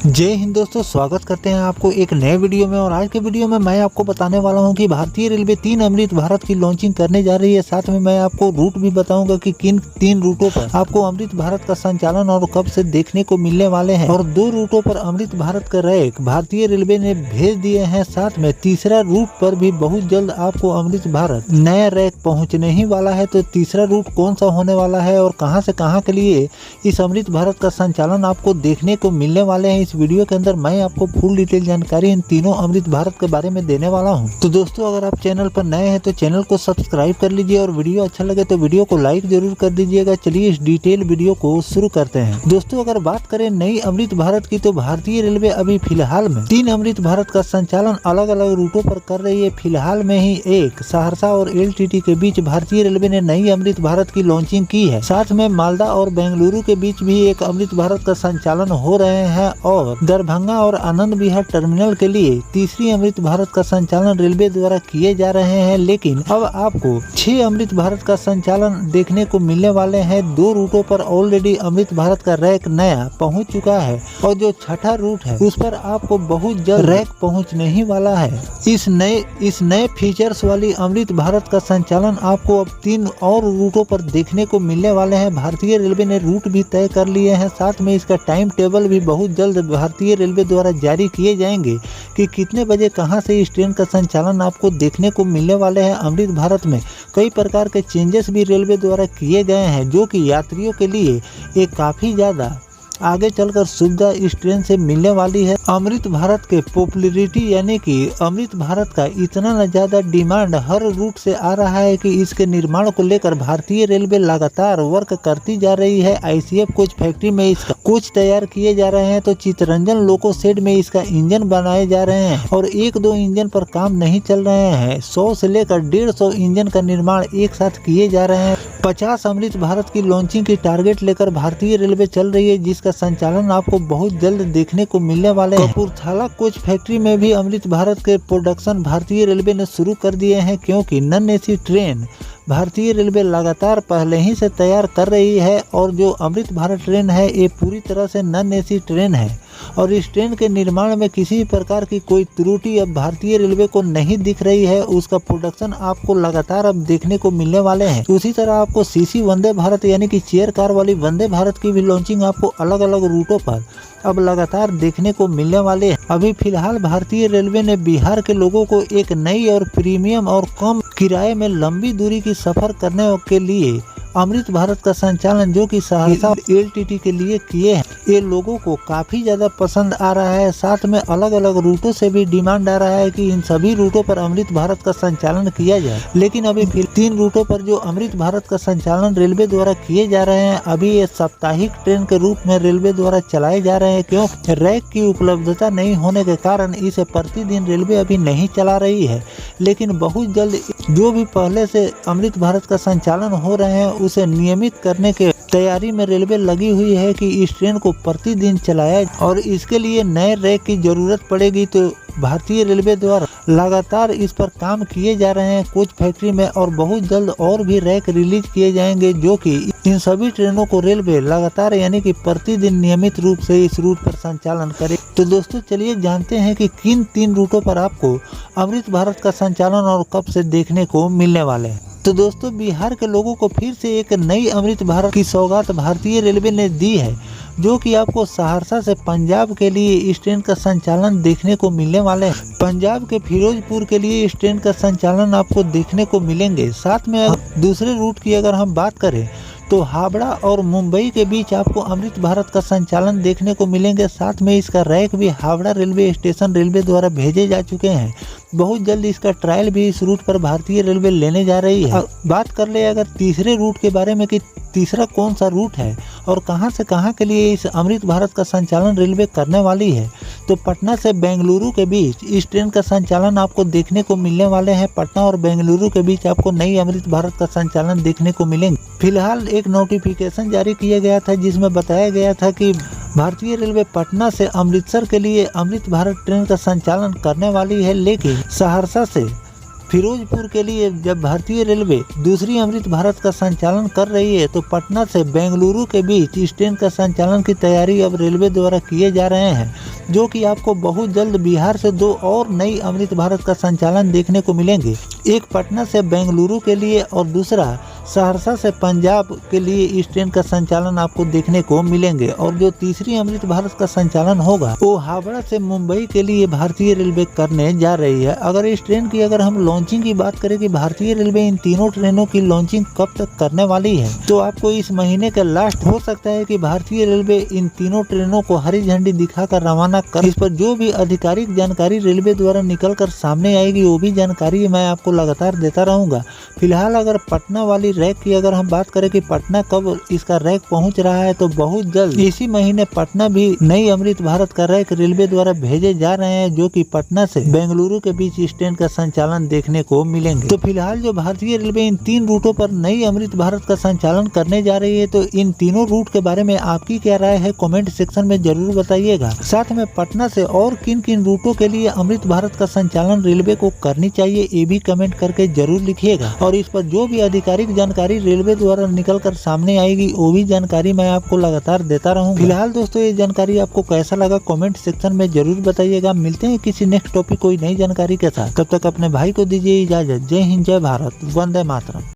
जय हिंद दोस्तों, स्वागत करते हैं आपको एक नए वीडियो में। और आज के वीडियो में मैं आपको बताने वाला हूं कि भारतीय रेलवे 3 अमृत भारत की लॉन्चिंग करने जा रही है। साथ में मैं आपको रूट भी बताऊंगा कि किन 3 रूटों पर आपको अमृत भारत का संचालन और कब से देखने को मिलने वाले हैं। और 2 रूटों पर अमृत भारत का रैक भारतीय रेलवे ने भेज दिए हैं। साथ में तीसरा रूट पर भी बहुत जल्द आपको अमृत भारत नया रैक पहुँचने ही वाला है। तो तीसरा रूट कौन सा होने वाला है और कहाँ से कहाँ के लिए इस अमृत भारत का संचालन आपको देखने को मिलने वाले हैं, इस वीडियो के अंदर मैं आपको फुल डिटेल जानकारी इन तीनों अमृत भारत के बारे में देने वाला हूं। तो दोस्तों, अगर आप चैनल पर नए हैं तो चैनल को सब्सक्राइब कर लीजिए और वीडियो अच्छा लगे तो वीडियो को लाइक जरूर कर दीजिएगा। चलिए इस डिटेल वीडियो को शुरू करते हैं। दोस्तों, अगर बात करें नई अमृत भारत की तो भारतीय रेलवे अभी फिलहाल में 3 अमृत भारत का संचालन अलग अलग रूटों पर कर रही है। फिलहाल में ही एक सहरसा और LTT के बीच भारतीय रेलवे ने नई अमृत भारत की लॉन्चिंग की है। साथ में मालदा और बेंगलुरु के बीच भी एक अमृत भारत का संचालन हो रहे हैं और दरभंगा और आनंद विहार टर्मिनल के लिए तीसरी अमृत भारत का संचालन रेलवे द्वारा किए जा रहे हैं। लेकिन अब आपको 6 अमृत भारत का संचालन देखने को मिलने वाले हैं। 2 रूटों पर ऑलरेडी अमृत भारत का रैक नया पहुंच चुका है और जो छठा रूट है उस पर आपको बहुत जल्द रैक पहुंचने ही वाला है। इस नए फीचर्स वाली अमृत भारत का संचालन आपको अब 3 और रूटों पर देखने को मिलने वाले हैं। भारतीय रेलवे ने रूट भी तय कर लिए हैं। साथ में इसका टाइम टेबल भी बहुत जल्द भारतीय रेलवे द्वारा जारी किए जाएंगे कि कितने बजे कहां से इस ट्रेन का संचालन आपको देखने को मिलने वाले हैं। अमृत भारत में कई प्रकार के चेंजेस भी रेलवे द्वारा किए गए हैं जो कि यात्रियों के लिए एक काफ़ी ज़्यादा आगे चलकर सुविधा इस ट्रेन से मिलने वाली है। अमृत भारत के पॉपुलैरिटी यानी कि अमृत भारत का इतना न ज़्यादा डिमांड हर रूट से आ रहा है कि इसके निर्माण को लेकर भारतीय रेलवे लगातार वर्क करती जा रही है। ICF कोच फैक्ट्री में इसका कोच तैयार किए जा रहे हैं तो चित्तरंजन लोको शेड में इसका इंजन बनाए जा रहे हैं और 1-2 इंजन पर काम नहीं चल रहे हैं। 100 से लेकर 150 इंजन का निर्माण एक साथ किए जा रहे हैं। 50 अमृत भारत की लॉन्चिंग की टारगेट लेकर भारतीय रेलवे चल रही है जिसका संचालन आपको बहुत जल्द देखने को मिलने वाले हैं। कपूरथला कोच फैक्ट्री में भी अमृत भारत के प्रोडक्शन भारतीय रेलवे ने शुरू कर दिए हैं क्योंकि नॉन AC ट्रेन भारतीय रेलवे लगातार पहले ही से तैयार कर रही है। और जो अमृत भारत ट्रेन है ये पूरी तरह से नॉन AC ट्रेन है और इस ट्रेन के निर्माण में किसी प्रकार की कोई त्रुटि अब भारतीय रेलवे को नहीं दिख रही है। उसका प्रोडक्शन आपको लगातार अब देखने को मिलने वाले हैं। उसी तरह आपको CC वंदे भारत यानी कि चेयर कार वाली वंदे भारत की भी लॉन्चिंग आपको अलग अलग रूटों पर अब लगातार देखने को मिलने वाले हैं। अभी फिलहाल भारतीय रेलवे ने बिहार के लोगों को एक नई और प्रीमियम और कम किराए में लंबी दूरी की सफर करने के लिए अमृत भारत का संचालन जो कि सहरसा LTT के लिए किए हैं, ये लोगों को काफ़ी ज़्यादा पसंद आ रहा है। साथ में अलग अलग रूटों से भी डिमांड आ रहा है कि इन सभी रूटों पर अमृत भारत का संचालन किया जाए। लेकिन अभी फिर 3 रूटों पर जो अमृत भारत का संचालन रेलवे द्वारा किए जा रहे हैं अभी ये साप्ताहिक ट्रेन के रूप में रेलवे द्वारा चलाए जा रहे हैं। क्यों? रैक की उपलब्धता नहीं होने के कारण इसे प्रतिदिन रेलवे अभी नहीं चला रही है। लेकिन बहुत जल्द जो भी पहले से अमृत भारत का संचालन हो रहे हैं उसे नियमित करने के तैयारी में रेलवे लगी हुई है कि इस ट्रेन को प्रतिदिन चलाया और इसके लिए नए रैक की जरूरत पड़ेगी। तो भारतीय रेलवे द्वारा लगातार इस पर काम किए जा रहे हैं कोच फैक्ट्री में और बहुत जल्द और भी रैक रिलीज किए जाएंगे जो कि इन सभी ट्रेनों को रेलवे लगातार यानी कि प्रतिदिन नियमित रूप से इस रूट पर संचालन करे। तो दोस्तों, चलिए जानते हैं कि किन 3 रूटों पर आपको अमृत भारत का संचालन और कब से देखने को मिलने वाले हैं। तो दोस्तों, बिहार के लोगों को फिर से एक नई अमृत भारत की सौगात भारतीय रेलवे ने दी है जो कि आपको सहरसा से पंजाब के लिए इस ट्रेन का संचालन देखने को मिलने वाले हैं। पंजाब के फिरोजपुर के लिए इस ट्रेन का संचालन आपको देखने को मिलेंगे। साथ में दूसरे रूट की अगर हम बात करें तो हावड़ा और मुंबई के बीच आपको अमृत भारत का संचालन देखने को मिलेंगे। साथ में इसका रैक भी हावड़ा रेलवे स्टेशन रेलवे द्वारा भेजे जा चुके हैं। बहुत जल्द इसका ट्रायल भी इस रूट पर भारतीय रेलवे लेने जा रही है। बात कर ले अगर तीसरे रूट के बारे में कि तीसरा कौन सा रूट है और कहां से कहां के लिए इस अमृत भारत का संचालन रेलवे करने वाली है, तो पटना से बेंगलुरु के बीच इस ट्रेन का संचालन आपको देखने को मिलने वाले हैं। पटना और बेंगलुरु के बीच आपको नई अमृत भारत का संचालन देखने को मिलेंगे। फिलहाल एक नोटिफिकेशन जारी किया गया था जिसमें बताया गया था कि भारतीय रेलवे पटना से अमृतसर के लिए अमृत भारत ट्रेन का संचालन करने वाली है। लेकिन सहरसा से फिरोजपुर के लिए जब भारतीय रेलवे दूसरी अमृत भारत का संचालन कर रही है तो पटना से बेंगलुरु के बीच इस ट्रेन का संचालन की तैयारी अब रेलवे द्वारा किए जा रहे हैं। जो कि आपको बहुत जल्द बिहार से 2 और नई अमृत भारत का संचालन देखने को मिलेंगे। एक पटना से बेंगलुरु के लिए और दूसरा सहरसा से पंजाब के लिए इस ट्रेन का संचालन आपको देखने को मिलेंगे। और जो तीसरी अमृत भारत का संचालन होगा वो हावड़ा से मुंबई के लिए भारतीय रेलवे करने जा रही है। अगर इस ट्रेन की हम लॉन्चिंग की बात करें कि भारतीय रेलवे इन तीनों ट्रेनों की लॉन्चिंग कब तक करने वाली है, तो आपको इस महीने के लास्ट हो सकता है कि भारतीय रेलवे इन तीनों ट्रेनों को हरी झंडी दिखाकर रवाना कर। इस पर जो भी आधिकारिक जानकारी रेलवे द्वारा निकल कर सामने आएगी वो भी जानकारी मैं आपको लगातार देता रहूंगा। फिलहाल अगर पटना वाली रैक की हम बात करें कि पटना कब इसका रैक पहुंच रहा है, तो बहुत जल्द इसी महीने पटना भी नई अमृत भारत का रैक रेलवे द्वारा भेजे जा रहे हैं, जो कि पटना से बेंगलुरु के बीच इस ट्रेन का संचालन देखने को मिलेंगे। तो फिलहाल जो भारतीय रेलवे इन 3 रूटों पर नई अमृत भारत का संचालन करने जा रही है, तो इन तीनों रूट के बारे में आपकी क्या राय है कमेंट सेक्शन में जरूर बताइएगा। साथ में पटना से और किन किन रूटों के लिए अमृत भारत का संचालन रेलवे को करनी चाहिए ये भी कमेंट करके जरूर लिखिएगा। और इस पर जो भी आधिकारिक जानकारी रेलवे द्वारा निकल कर सामने आएगी वो भी जानकारी मैं आपको लगातार देता रहूंगा। फिलहाल दोस्तों ये जानकारी आपको कैसा लगा कमेंट सेक्शन में जरूर बताइएगा। मिलते हैं किसी नेक्स्ट टॉपिक कोई नई जानकारी के साथ, तब तक अपने भाई को दीजिए इजाजत। जय हिंद, जय भारत, वंदे मातरम।